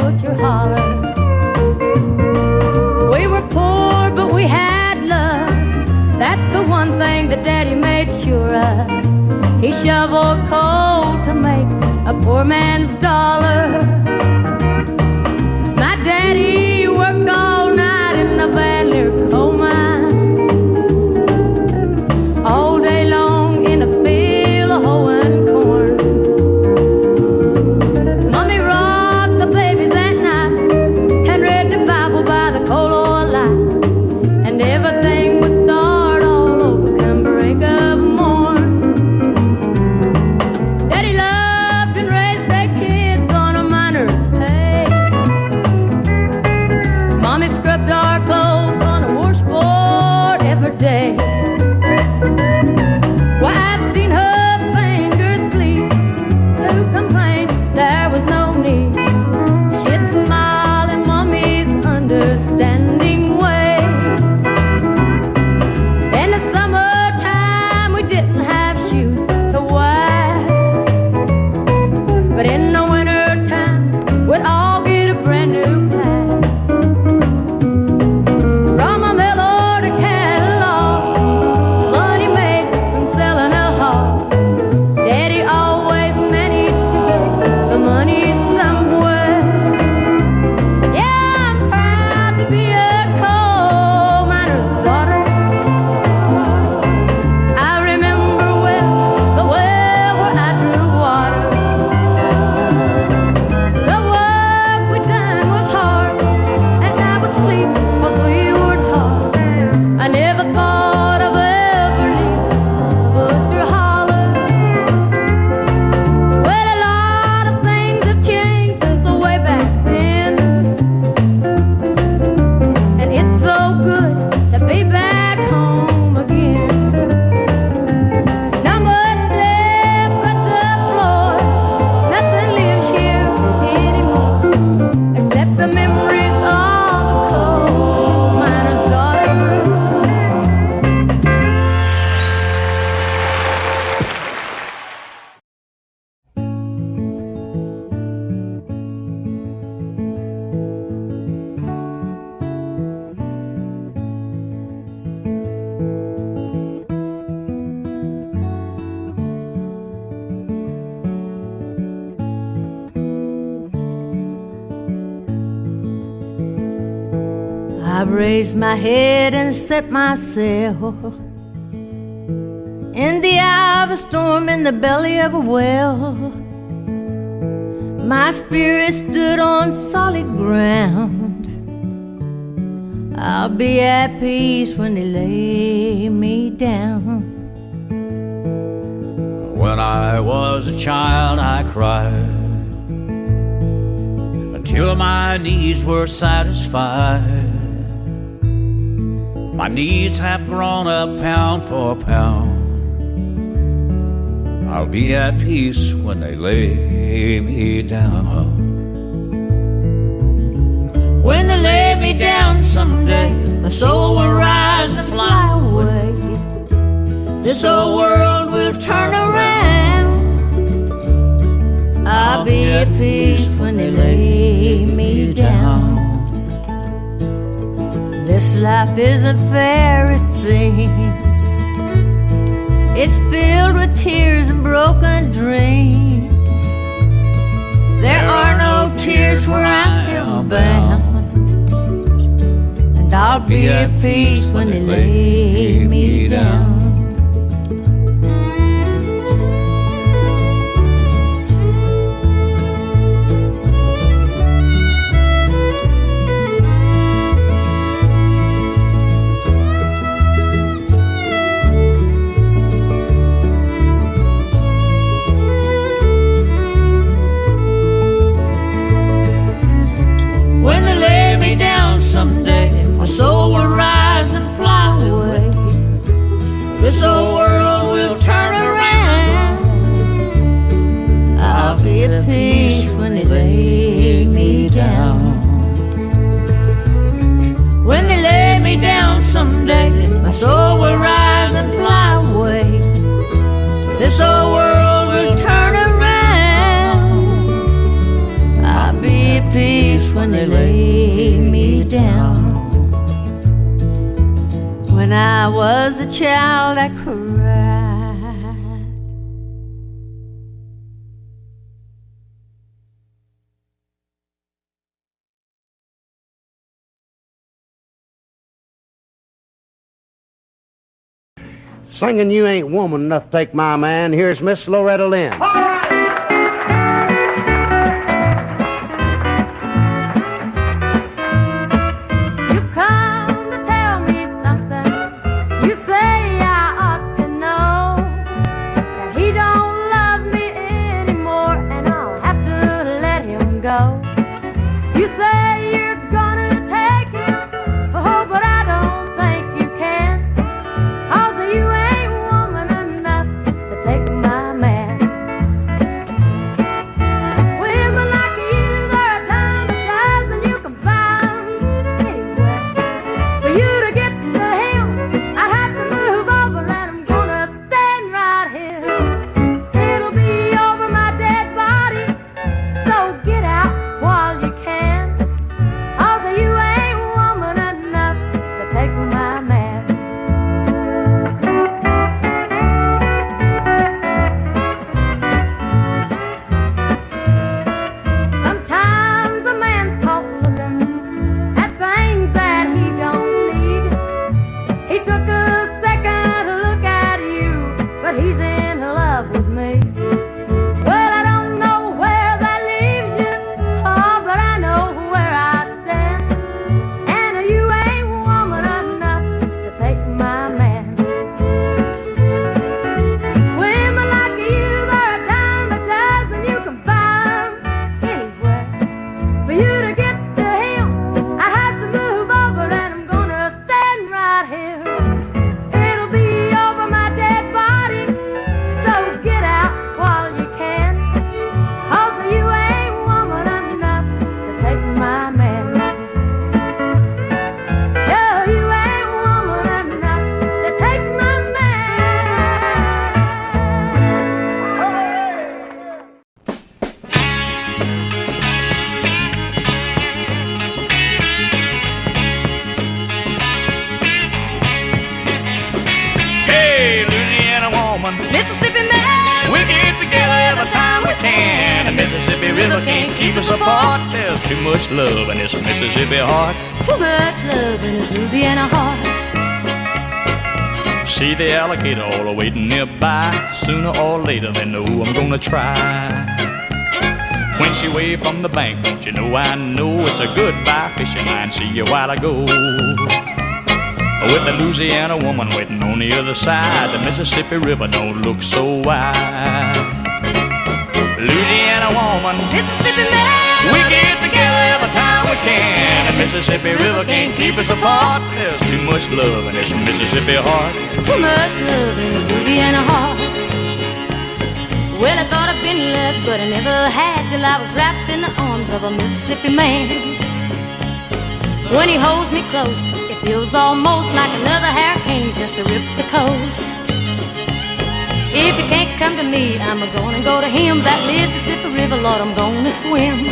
butcher holler. We were poor, but we had love. That's the one thing that Daddy made sure of. He shoveled coal to make a poor man's dollar. My daddy worked all night in the van near coal mines, all day long in a field of hoeing corn. Mommy rocked the babies at night and read the Bible by the coal oil light, and everything would start all over come break of morn. Daddy loved and raised their kids on a miner's pay. Mommy scrubbed our clothes on a washboard every day. Why, I've seen her fingers bleed to complain there was no need. She'd smile in Mommy's understanding way. In the summertime we didn't have shoes to wear, but in the wintertime we'd all get a brand new pair. From a mail order catalog, money made from selling a hog. Daddy always managed to get the money somewhere. Yeah, I'm proud to be a coal miner's daughter. I remember well the well where I drew water. The work we done was hard, and I would sleep 'cause we were taught. I never thought of ever leaving butcher holler. Well, a lot of things have changed since the way back then, and it's so good to be back home again. Not much left but the floors. Nothing lives here anymore except the memories of a coal miner's daughter. I've raised my head and set myself in the eye of a storm, in the belly of a well. My spirit stood on solid ground. I'll be at peace when they lay me down. When I was a child, I cried until my needs were satisfied. My needs have grown up pound for pound. I'll be at peace when they lay me down. When they lay me down someday, my soul will rise and fly away. This old world will turn around. I'll be at peace when they lay me down. This life isn't fair, it seems. It's filled with tears and broken dreams. There are no tears where I am bound, and I'll be at peace when they lay me down. Someday my soul will rise and fly away. This old world will turn around. I'll be at peace when they lay me down. When they lay me down someday, my soul will rise and fly away. This old world will turn around. I'll be at peace when they lay me down. When I was a child, I cried. Singing You Ain't Woman Enough to Take My Man, here's Miss Loretta Lynn. You've come to tell me something. You say I ought to know that he don't love me anymore, and I'll have to let him go. You say you're gonna take him, oh, but I don't think you can. 'Cause you ain't woman enough to take my man. Women like you, they're a dime a dozen. You can find anywhere. For you to get to him, I'd have to move over, and I'm gonna stand right here. It'll be over my dead body, so get out while you can. 'Cause you ain't woman enough to take my man. Sometimes a man's caught looking at things that he don't need. He took a second look at you, but he's in love with me. Well, I don't know where that leaves you, oh, but I know where I stand. And you ain't woman enough to take my man. Women like you, they're a dime a dozen. You can find anywhere. For you to get to him, I have to move over, and I'm gonna stand right here. It'll be over my dead body, so get out while you can. 'Cause you ain't woman enough to take my man. Yeah, you ain't woman enough to take my man. Hey, Louisiana woman, Mississippi man, we get together every time we can. The Mississippi River can't keep us apart. There's too much love in this Mississippi heart. too much love in his Louisiana heart. See the alligator all waiting nearby. Sooner or later they know I'm gonna try. When she waved from the bank, don't you know I know it's a goodbye fishing line. See you while I go. With the Louisiana woman waiting on the other side, the Mississippi River don't look so wide. Louisiana woman, Mississippi man, we get together every time we can. The Mississippi River can't keep us apart. There's too much love in this Mississippi heart. too much love in his Louisiana heart. Well, I thought I'd been left, but I never had, till I was wrapped in the arms of a Mississippi man. When he holds me close, it feels almost like another hurricane just to rip the coast. If he can't come to me, I'm gonna go to him. That Mississippi River, Lord, I'm gonna swim.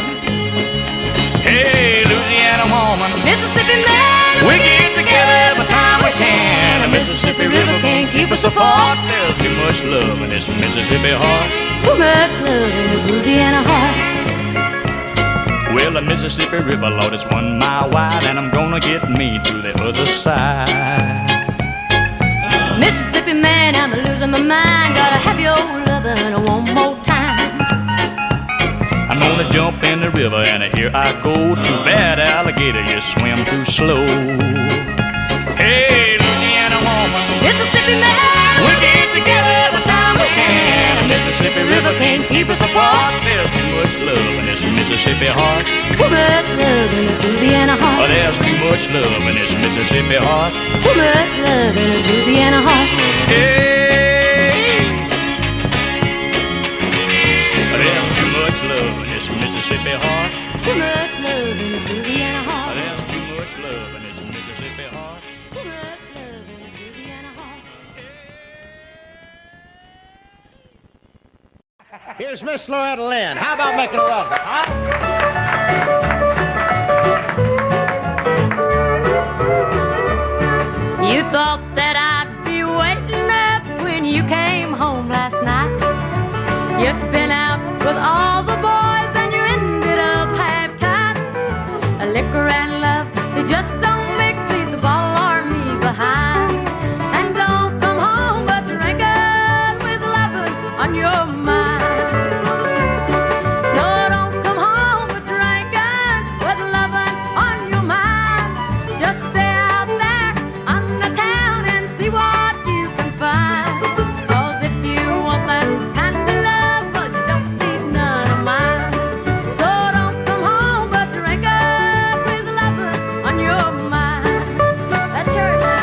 Hey, Louisiana woman, Mississippi man, we get together every time we can. The Mississippi River can't keep us apart. There's too much love in this Mississippi heart. too much love in his Louisiana heart. Well, the Mississippi River, Lord, it's 1 mile wide, and I'm gonna get me to the other side. Mississippi man, I'm losing my mind. Gotta have your lovin' one more time. I'm gonna jump in the river, and here I go. Too bad, alligator, you swim too slow. Hey, Louisiana woman, Mississippi man, we get together every time we can. The Mississippi River can't keep us apart. There's too much love in this Mississippi heart. too much love in his Louisiana Oh, heart. there's too much love in this Mississippi heart. Too much love in his Louisiana heart. Hey, there's too much love in this Mississippi heart. Too much love in his Louisiana heart. There's too much love in this Mississippi heart. Too much love in his Louisiana heart. Here's Miss Loretta Lynn. How about making a welcome, huh? Just don't mix either bottle or me behind. And don't come home but drinking with loving on your mind. No, don't come home but drinking with loving on your mind. Just stay out there on the town and see what you can find. 'Cause if you want that kind of love, well, you don't need none of mine. So don't come home but drinking with loving on your mind. That's yours now.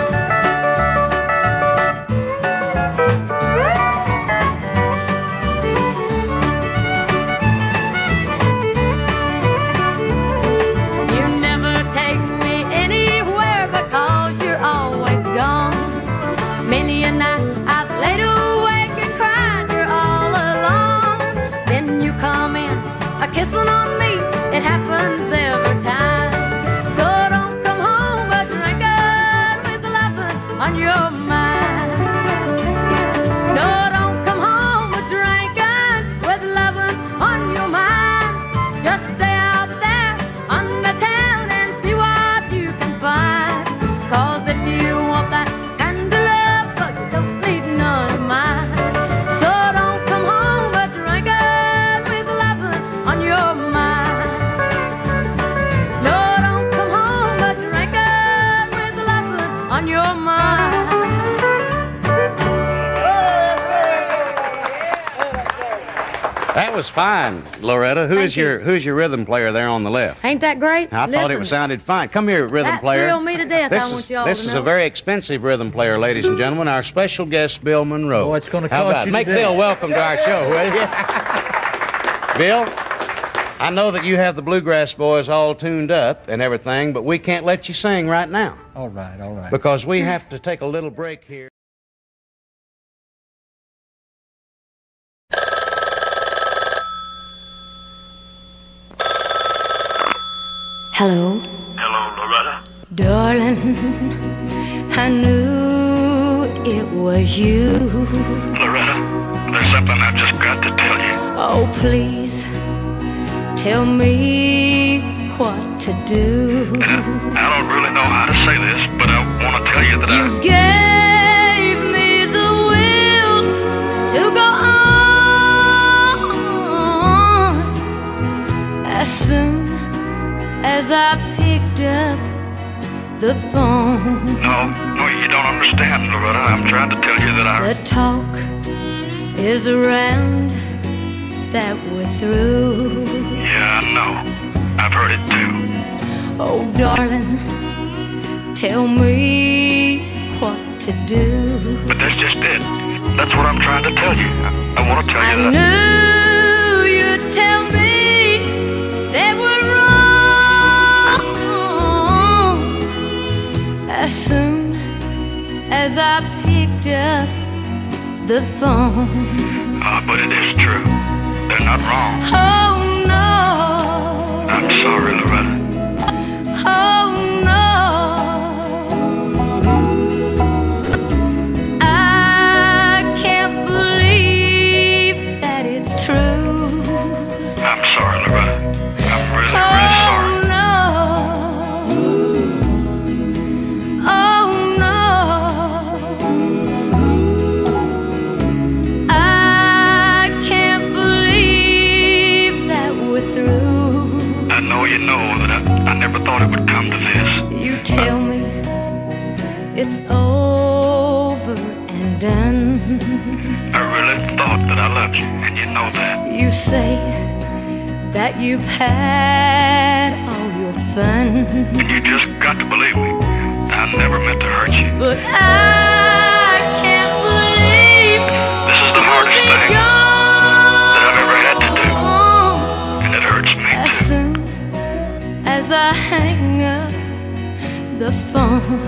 You never take me anywhere because you're always gone. Many a night I've laid awake and cried you're all alone. Then you come in, a kissing on me, it happens every time. So don't come home but drinking with loving on your mind. No, don't come home but drinking with loving on your mind. Just stay out there on the town and see what you can find. 'Cause if you want that kind of love, well, you don't need none of mine. So don't come home but drinking with loving on your mind. No, don't come home but drinking with loving on your mind. That was fine, Loretta. Who's your rhythm player there on the left? Ain't that great? I thought it sounded fine. Come here, rhythm That player. thrilled me to death, I want y'all This to is know. a very expensive rhythm player, ladies and gentlemen. Our special guest, Bill Monroe. Oh, it's gonna How cost about it? you Make today. Bill welcome to our show, will you? Bill, I know that you have the Bluegrass Boys all tuned up and everything, but we can't let you sing right now All right. because we have to take a little break here. Hello, Hello, Loretta. darling. I knew it was you. Loretta, there's something I've just got to tell you. Oh, please tell me what to do. I don't really know how to say this, but I want to tell you that You gave me the will to go on. As soon as I picked up the phone, No, you don't understand, Loretta. I'm trying to tell you that the talk is around that we're through. Yeah, I know. I've heard it too. Oh, darling, tell me what to do. But that's just it. That's what I'm trying to tell you. I want to tell I you that. knew you'd tell me they were wrong. As soon as I picked up the phone. But it is true. They're not wrong. Oh no. I'm sorry, Loretta. Oh no. I can't believe that it's true. I'm sorry, Loretta. I'm really, really sorry. Oh no. Oh no. I can't believe that we're through. I know you know that I never thought it would come to this. You tell me it's over and done. I really thought that I loved you, and you know that. You say that you've had all your fun, And you just got to believe me. I never meant to hurt you. but I can't believe This is the hardest thing that I've ever had to do, and it hurts me As too. soon as I hang up the phone,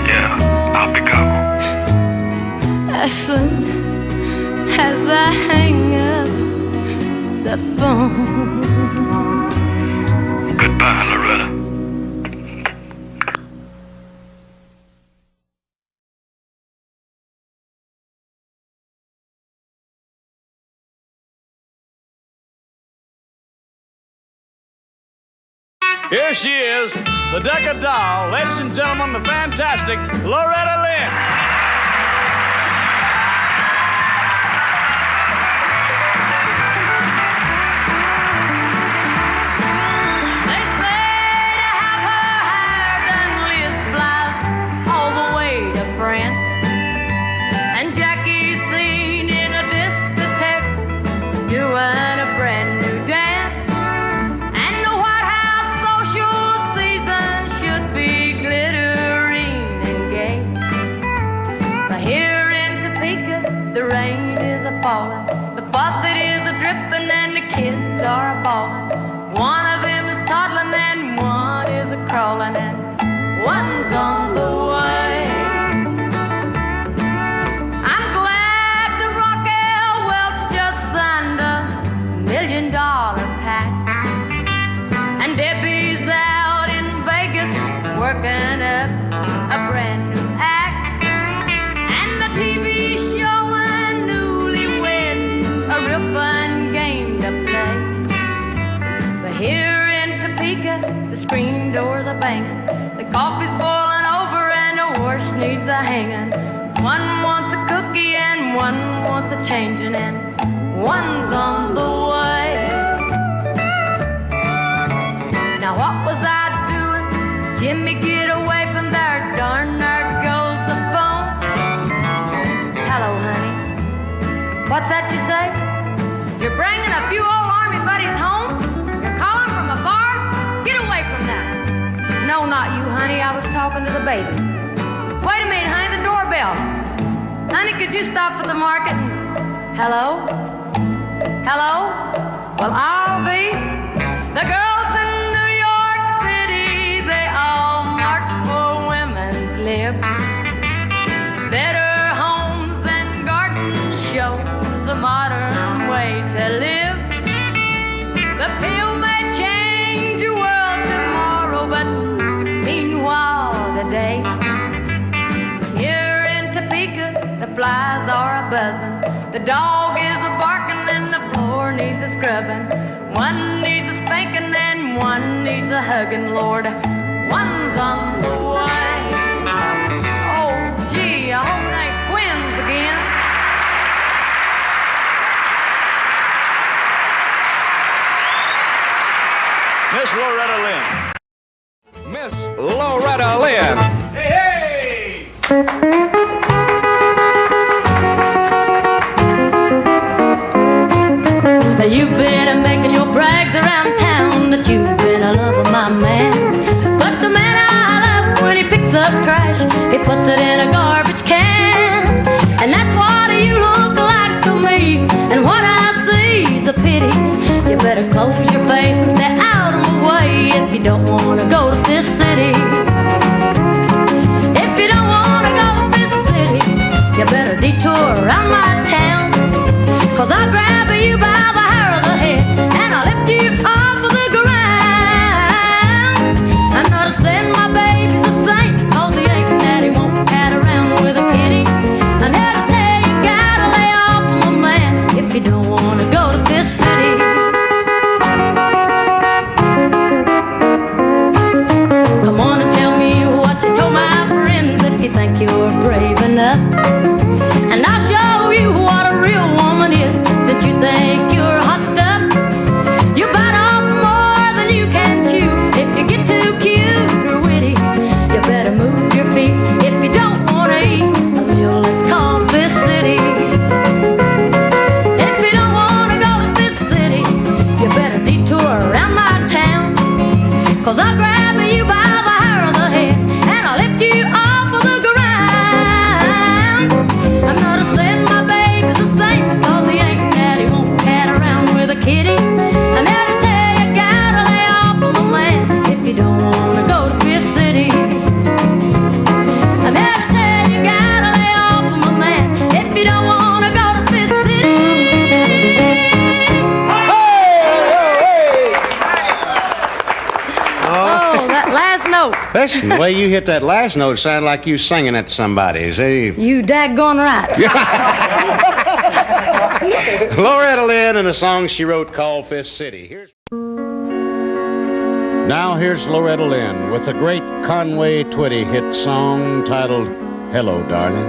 Yeah, I'll be gone. as soon as I hang up the phone. Goodbye, Loretta. Here she is, the Decker Doll, ladies and gentlemen, the fantastic Loretta Lynn. The faucet is a-dripping and the kids are a-bawling. One of them is toddling and one is a-crawling and one's on the way. I'm glad the Rockwell Welch just signed $1 million pact, and Debbie's out in Vegas working up a brand new act, and the TV show a real fun game to play. But here in Topeka, the screen doors are banging, the coffee's boiling over and the wash needs a hanging. One wants a cookie and one wants a changing, and one's on the way. Now what was I doing? Jimmy, get away from there, darn, there goes the phone. Hello, honey. What's that you say? You're bringing a few old army buddies home? You're calling from a bar? Get away from that. No, not you, honey. I was talking to the baby. Wait a minute, honey. The doorbell. Honey, could you stop at the market and... Hello? Hello? Well, I'll be. The girls in New York City, they all march for women's lib. Better homes and garden shows, a modern way to live. The pill may change the world tomorrow, but meanwhile today, here in Topeka, the flies are a-buzzing, the dog is a-barking and the floor needs a scrubbing. One needs a spanking and one needs a hugging, Lord. One's on the way. Oh, gee, I hope it ain't twins again. Miss Loretta Lynn. Miss Loretta Lynn. Hey, hey! You've been making your brags around town that you've been a love of my man. But the man I love, when he picks up trash, he puts it in a garbage can. And that's what you look like to me, and what I see's a pity. You better close your face and stay out of my way if you don't want to go to Fifth City. If you don't want to go to Fifth City, you better detour around my town, 'cause I'll grab you by the hair of the head and I'll lift you off of the ground. I'm not saying my baby's a saint, 'cause he ain't that he won't cat around with a kitty. I'm here to tell you, gotta lay off of my man if you don't want to go to Fifth City. Come on and tell me what you told my friends if you think you're brave enough, and I'll show you what a real woman is, since you think you're hot stuff. You bite off more than you can chew. If you get too cute or witty, you better move your feet if you don't want to eat a meal that's called Fifth City. If you don't want to go to Fifth City, you better detour around my town, 'cause I'll grab you by the hair of the head and I'll lift you off of the ground. I'm not a saying my baby's a saint, 'cause he ain't that he won't cat around with a kitty. I'm here to tell you, gotta lay off of my man if you don't want to go to Fifth City. I'm here to tell you, gotta lay off of my man if you don't want to go to Fifth City. Oh, that last note. Listen, the way you hit that last note sounded like you singing at somebody. See? You daggone right. Loretta Lynn and a song she wrote called Fifth City. Here's... Now here's Loretta Lynn with the great Conway Twitty hit song titled Hello, Darling.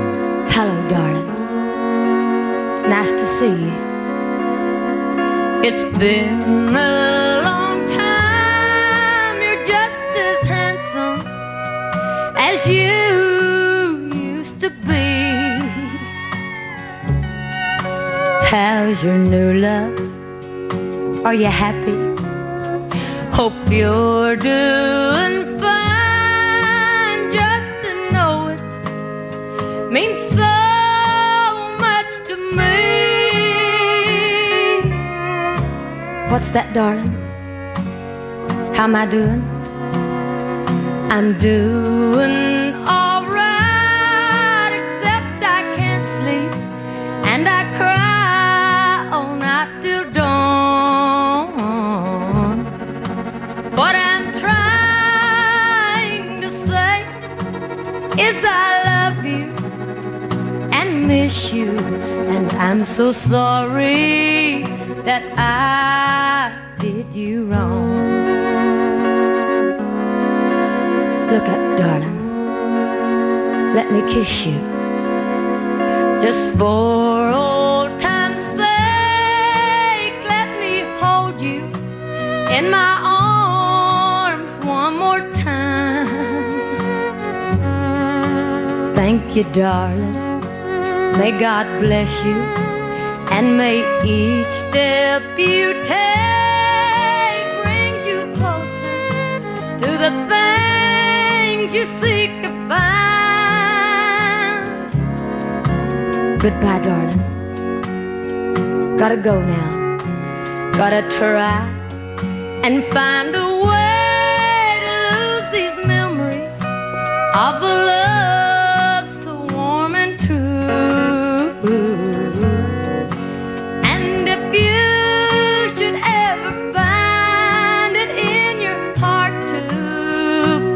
Hello, darling. Nice to see you. It's been a long time. You're just as handsome as you used to be. How's your new love? Are you happy? Hope you're doing fine. Just to know it means so much to me. What's that, darling? How am I doing? I'm doing all right, except I can't sleep and I cry all night till dawn. What I'm trying to say is I love you and miss you, and I'm so sorry that I did you wrong. Look up, darling, let me kiss you, just for old time's sake. Let me hold you in my arms one more time. Thank you, darling. May God bless you, and may each step you take brings you closer to the things you seek to find. Goodbye, darling. Gotta go now. Gotta try and find a way to lose these memories of a love so warm and true. And if you should ever find it in your heart to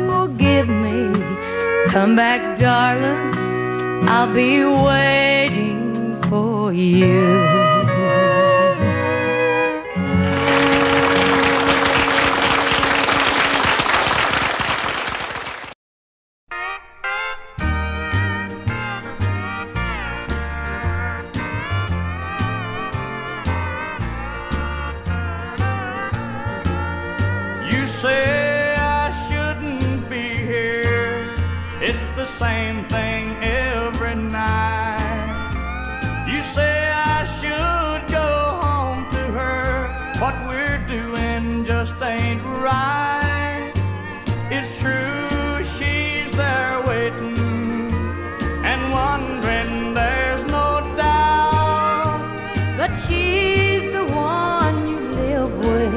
forgive me, come back, darling, I'll be waiting for you. You say I shouldn't be here. It's the same thing every night. You say I should go home to her. What we're doing just ain't right. It's true, she's there waiting and wondering, there's no doubt. But she's the one you live with,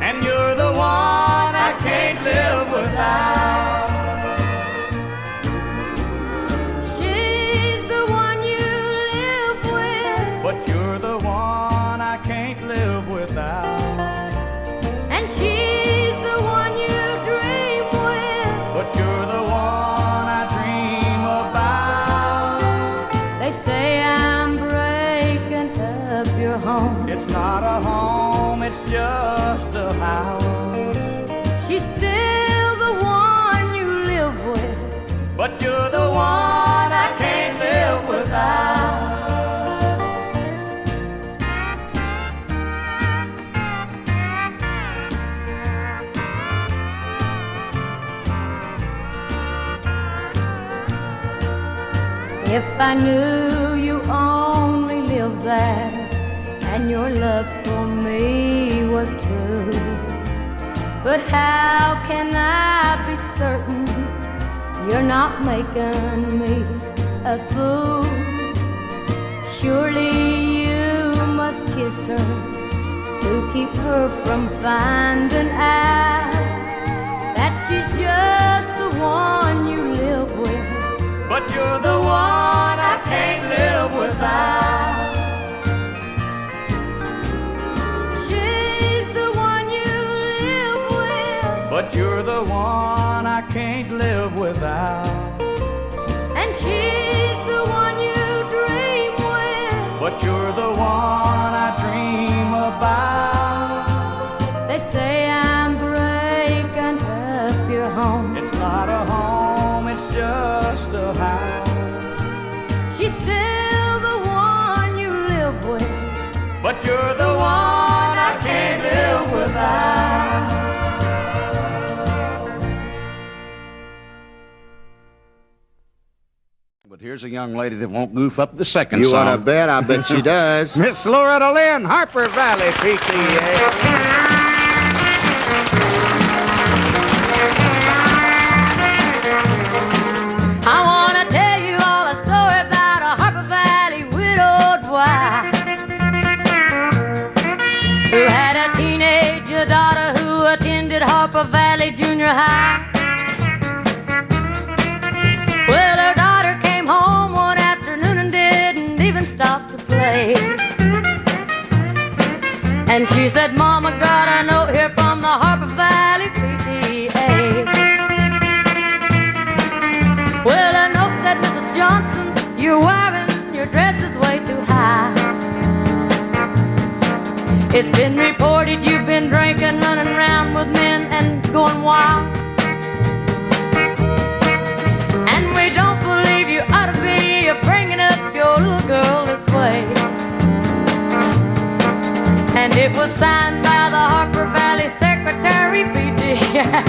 And you're the one I can't live without. she's the one you live with, But you're the one I can't live without. and she's the one you dream with. But you're the one I dream about. They say I'm breaking up your home. It's not a home, it's just a house. She's still the one you live with, But you're the one I can't live without. if I knew you only lived there and your love for me was true. But how can I be certain you're not making me a fool? Surely you must kiss her to keep her from finding out that she's just the one you live with. But you're the one I can't live without. She's the one you live with, But you're the one I can't live without. and she's the one you dream with. But you're the one I dream about. They say I'm breaking not a home, it's just a house. She's still the one you live with, But you're the one I can't live without. But here's a young lady that won't goof up the second You song. want to bet? I bet she does. Miss Loretta Lynn, Harper Valley PTA. I want to tell you all a story about a Harper Valley widowed wife who had a teenager daughter who attended Harper Valley Junior High. Well, her daughter came home one afternoon and didn't even stop to play. And she said, Mama, got a note here from the Harper Valley PTA. Well, a note said, Mrs. Johnson, you're wearing your dress is way too high. It's been reported you've been drinking, running around with men and going wild. And we don't believe you ought to be bringing up your little girl this way. And it was signed by the Harper Valley Secretary PTA.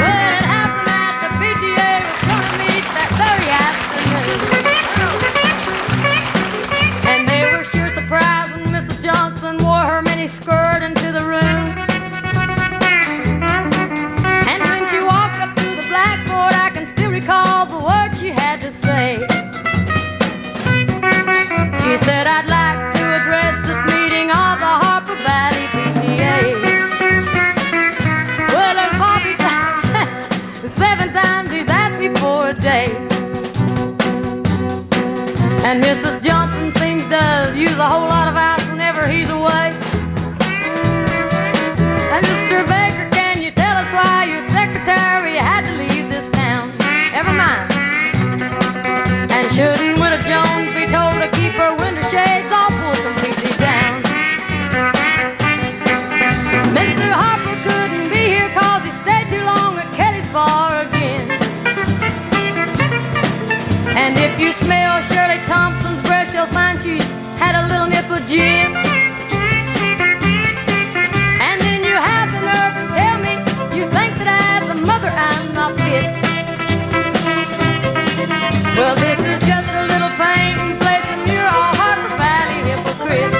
Well, it happened that the PTA was going to meet that very afternoon. And they were sure surprised when Mrs. Johnson wore her mini skirt into the room. And when she walked up to the blackboard, I can still recall the words she had to say. She said, I'd like to address this meeting of the Harper Valley PTA. Well, her poppy times, 7 times he's asked me for a day. And Mrs. Johnson seems to use a whole lot of ice whenever he's away. And Mr. Baker, can you tell us why your secretary had to leave this town? Never mind. And shouldn't Widow Jones be told to keep her window shades all pulled completely down? Mr. Harper couldn't be here cause he stayed too long at Kelly's bar again. And if you smell Shirley Thompson's breath, you'll find she had a little nip of gin. And then you have the nerve to tell me you think that as a mother I'm not fit. Well, this is just a little faint place and you're all Harper Valley hypocrites.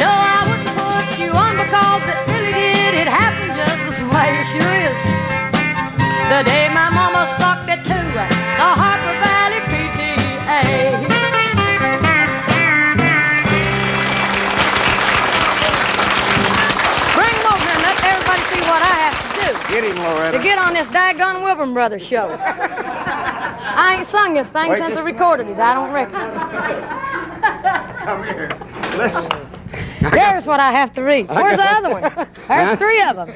No, I wouldn't put you on because it really did. It happened just this way, it sure is. The day my mama sucked it to the Harper Valley PTA. Bring him over here and let everybody see what I have to do Get him, Loretta. to get on this daggone Wilburn Brothers show. I ain't sung this thing since I recorded it. I don't reckon. Come here. Listen. There's what I have to read. Where's the other one? There's 3 of them.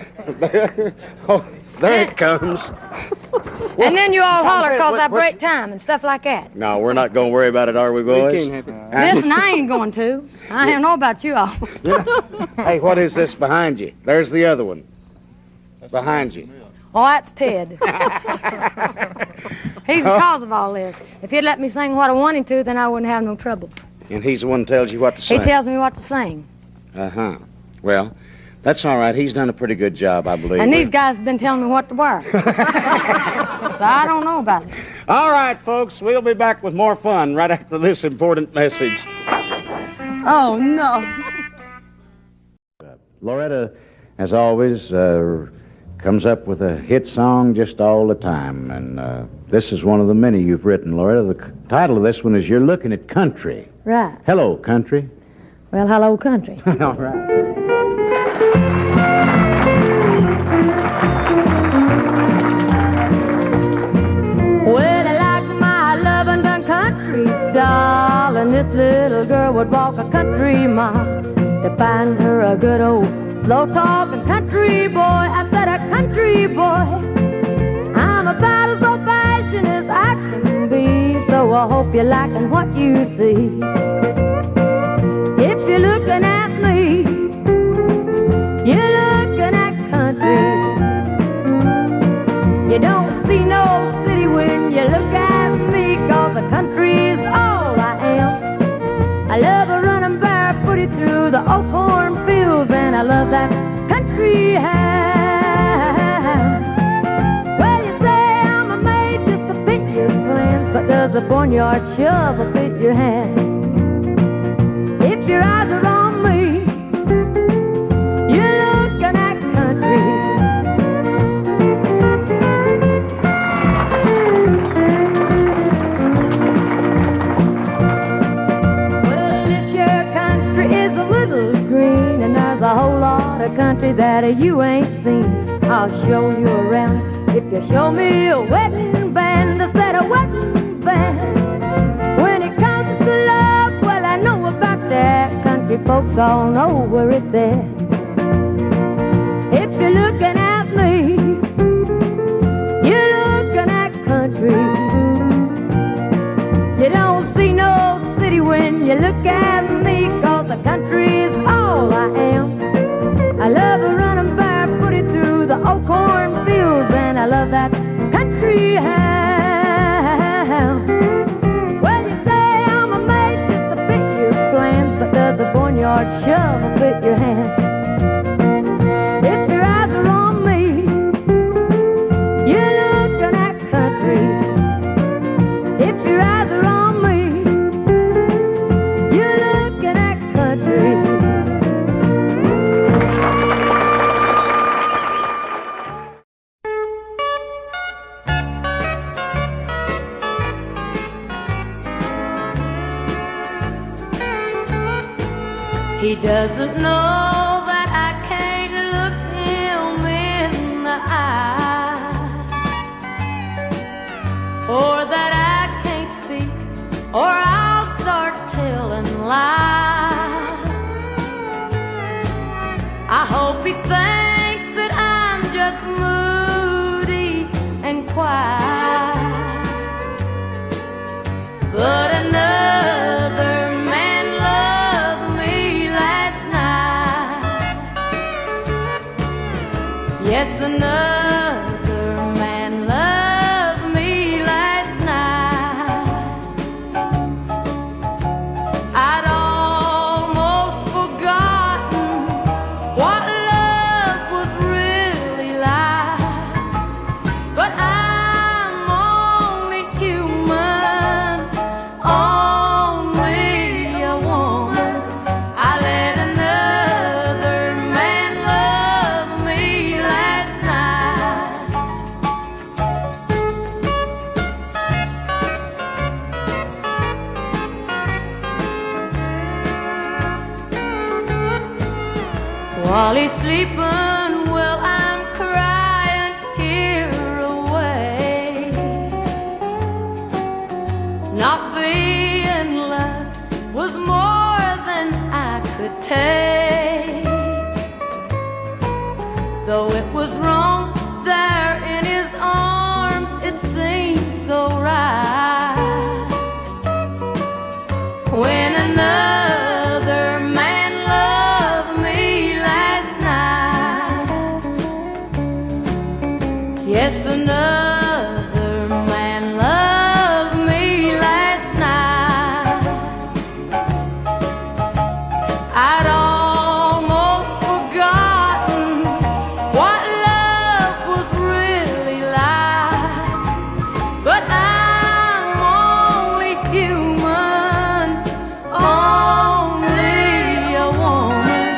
Oh, there it comes. And then you all holler because I break time and stuff like that. No, we're not going to worry about it, are we, boys? Listen, I ain't going to. I don't know about you all. Hey, what is this behind you? There's the other one. Behind you. Oh, that's Ted. He's the cause of all this. If he'd let me sing what I wanted to, then I wouldn't have no trouble. And he's the one who tells you what to say. He tells me what to sing. Uh-huh. Well, that's all right. He's done a pretty good job, I believe. And these guys have been telling me what to wear. So I don't know about it. All right, folks, we'll be back with more fun right after this important message. Oh, no. Loretta, as always, comes up with a hit song just all the time. And this is one of the many you've written, Loretta. The title of this one is You're Looking at Country. Right. Hello, country. Well, hello, country. All right. Well, I like my lovin' done country style, and this little girl would walk a country mile to find her a good old slow-talking country boy. I said a country boy. I'm about as old-fashioned as I can be, so I hope you're liking what you see. If you're looking at me, you're looking at barnyard shovel fit your hand. If your eyes are on me, you're looking at country. Well, this your country is a little green, and there's a whole lot of country that you ain't seen. I'll show you around if you show me a wedding band. I said a wedding band. When it comes to love, well, I know about that. Country folks all know where it's at. If you're looking at me, you're looking at country. You don't see no city when you look at me, 'cause the country is all I am. I love running barefooted through the old cornfields, and I love that country hound. Well, you say I'm a maid just to fit your plans, but does the barnyard shovel fit your hand? If your eyes are on me, you're looking at country. If your eyes are on me, you're looking at country. He doesn't know that I can't look him in the eye, or that I can't speak, or I'll start telling lies. I hope he thinks that I'm just moody and quiet, but another man loved me last night. Yes, another man loved me last night. I'd almost forgotten what love was really like, but I'm only human, only a woman. I let another man love me last night. While he's sleeping, well, I'm crying here away. Not being loved was more than I could take. Though it was wrong there in his arms, it seemed so right. When another man loved me last night. Yes, another man loved me last night. I'd almost forgotten what love was really like, but I'm only human, only a woman.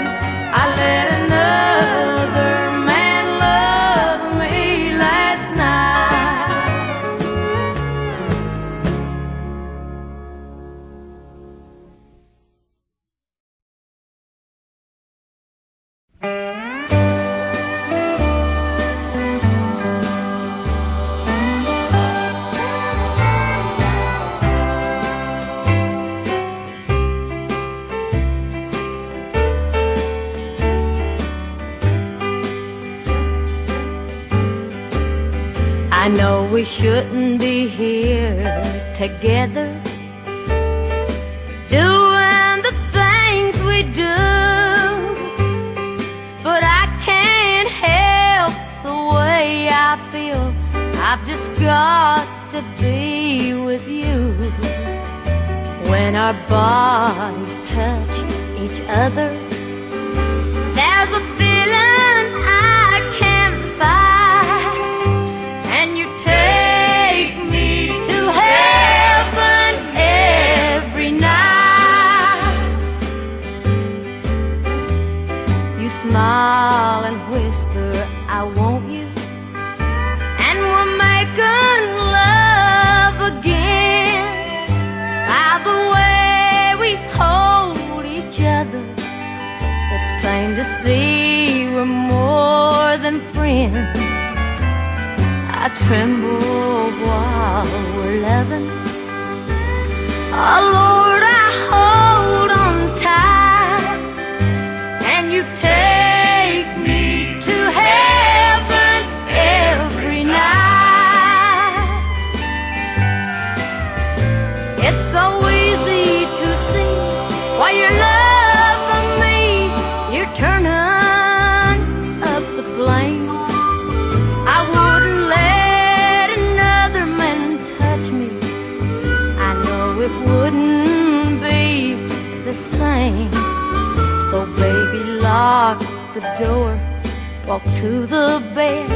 I let another man love me last night. I know we shouldn't be here together, doing the things we do, but I can't help the way I feel. I've just got to be with you. When our bodies touch each other, there's a feeling I can't fight, and you take me to heaven. smile and whisper, I want you. And we're making love again by the way we hold each other. It's plain to see we're more than friends. I tremble while we're loving. Oh Lord, I hold on tight, and you take me to heaven every night. It's so easy to see while you're loving me, you're turning up the flames. I wouldn't let another man touch me. I know it wouldn't be the same. So baby, lock the door, walk to the bed,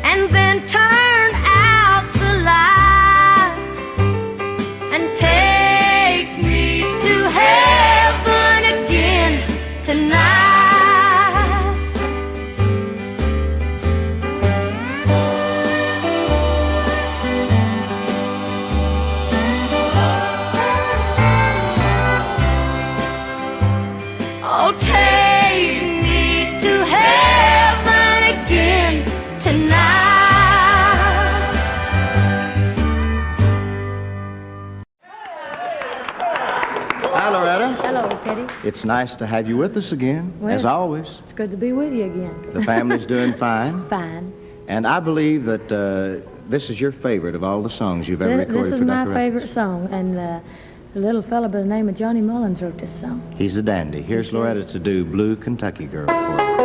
and then turn out the lights and take me to heaven again tonight. Oh, take me to heaven again tonight. Hi, Loretta. Hello, Teddy. It's nice to have you with us again, as Well, always. It's good to be with you again. The family's doing fine. Fine. And I believe that this is your favorite of all the songs you've ever This recorded is for my Dr. favorite song, and a little fella by the name of Johnny Mullins wrote this song. He's a dandy. Here's Loretta to do Blue Kentucky Girl for you.